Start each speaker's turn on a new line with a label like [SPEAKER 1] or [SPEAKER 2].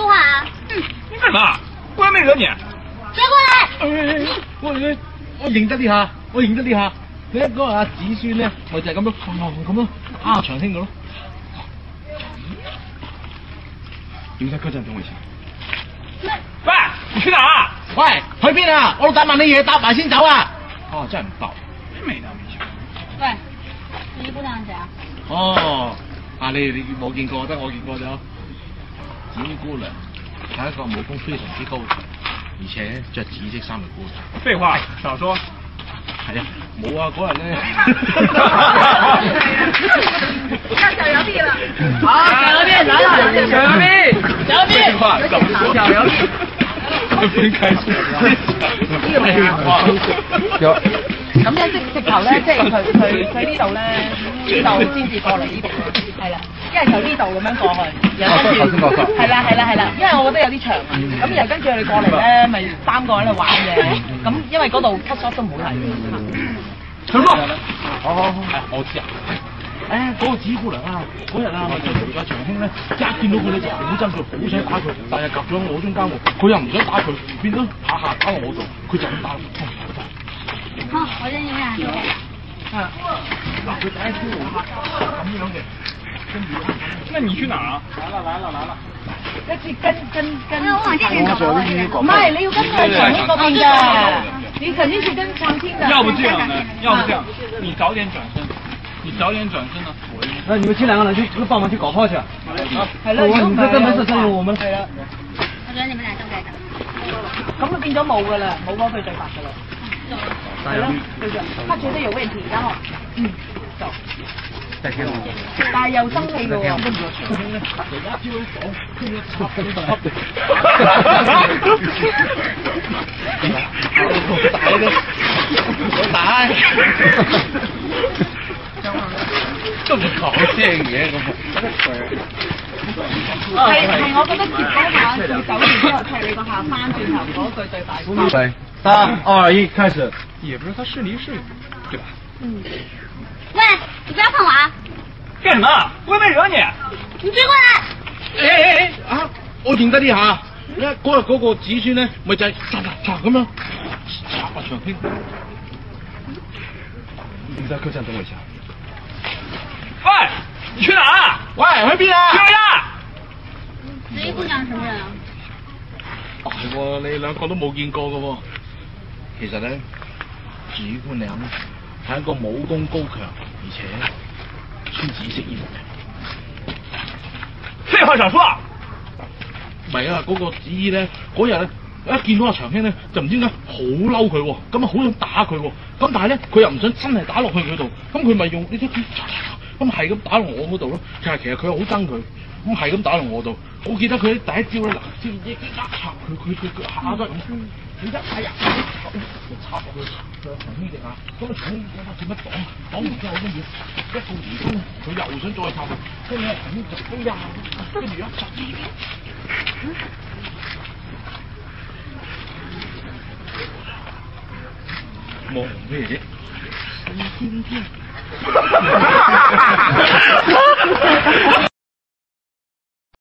[SPEAKER 1] 说话啊！
[SPEAKER 2] 你干嘛？我又没惹你。
[SPEAKER 1] 追过来！
[SPEAKER 3] 我認得呢下，我認得呢下。你一個阿子孫咧，咪就係咁樣咁咯，打長興嘅咯。警察局長等我一下。
[SPEAKER 2] 喂，你去哪啊？
[SPEAKER 3] 喂，去邊啊？我老豆問你嘢，答埋先走啊！哦，真係唔答。
[SPEAKER 2] 沒得沒想。
[SPEAKER 1] 喂，子姑娘係誰啊？
[SPEAKER 3] 哦，你冇見過，得我見過咗。子姑娘係一個武功非常之高強，而且着紫色衫嘅姑娘。
[SPEAKER 2] 廢話，少說。
[SPEAKER 3] 係啊，冇啊，嗰日咧。
[SPEAKER 1] 看小姚弟了。
[SPEAKER 4] 好，小姚弟來了，小姚弟，小姚弟，小姚弟。
[SPEAKER 3] 邊開始？
[SPEAKER 4] 咁樣直頭咧，即係佢呢度咧，呢度先至過嚟呢度，係啦，因為由呢度咁樣過去，然後跟住係啦，因為我覺得有啲長啊，咁然後跟住你過嚟咧，咪3個喺度玩嘅，咁因為嗰度 cut shot 都唔好睇。
[SPEAKER 2] 長哥，
[SPEAKER 3] 好，我知啊。嗰個紫姑娘啊，嗰日啊，咪就同阿長興咧，一見到佢咧就好憎佢，好想打佢，但係夾咗我中間喎，佢又唔想打佢，變咗下打我度，佢就咁打。
[SPEAKER 1] 好，我認你們倆。
[SPEAKER 3] 嗱，佢第一招咁樣嘅，跟住
[SPEAKER 2] 那你去哪啊？
[SPEAKER 4] 跟住跟
[SPEAKER 1] 我往這邊走。
[SPEAKER 4] 唔係，你要跟佢長興嗰邊㗎，你肯定是跟長興的。
[SPEAKER 2] 要不這樣呢？要不這樣，你早點轉身，呢，
[SPEAKER 3] 那你們這兩個人去幫忙去搞炮去。
[SPEAKER 4] 係咯，
[SPEAKER 3] 你這沒事，剩我們。
[SPEAKER 4] 係啦。
[SPEAKER 1] 我覺得你們倆都該打。
[SPEAKER 4] 咁就變咗冇㗎啦，冇嗰句對白㗎啦。係咯，對住，他覺得有問題，然後走。但係又生氣㗎喎。跟住長興咧，就一招講，跟住插佢呢度。好大。咁講聲嘢咁。係，我覺得接嗰下佢走完之後踢你個下翻轉頭嗰句對白。
[SPEAKER 3] 對，3、2、1，開始。
[SPEAKER 2] 也不是他是離是遠，對吧？
[SPEAKER 1] 喂，你不要碰我啊！
[SPEAKER 2] 幹什麼？我又沒惹你。
[SPEAKER 1] 你追過來！
[SPEAKER 3] 我認得呢下，嗰日嗰個子孫咧，咪就係插咁樣插阿長興。警察局長等我一下。
[SPEAKER 2] 喂，你去哪啊？
[SPEAKER 3] 喂，去邊啊？
[SPEAKER 2] 去呀！
[SPEAKER 1] 子姑娘什麼人啊？
[SPEAKER 3] 係喎，你兩個都冇見過㗎喎。其實咧，子姑娘係一個武功高強，而且穿紫色衣服嘅。
[SPEAKER 2] 廢話少說。
[SPEAKER 3] 唔係啊，嗰個子姨咧，嗰日咧一見到阿長興咧，就唔知點解好嬲佢喎，咁啊好想打佢喎，咁但係咧佢又唔想真係打落去佢度，咁佢咪用呢啲咁係咁打落我嗰度咯。其實佢又好憎佢，咁係咁打落我度。我記得佢第一招咧，嗱，先一插佢下都係咁，佢一哎呀，就插落去長興隻眼，咁啊長興做乜擋完之後跟住一個移身，佢又想再插佢，跟住長興就哎呀，跟住一插。望咩啫？天天。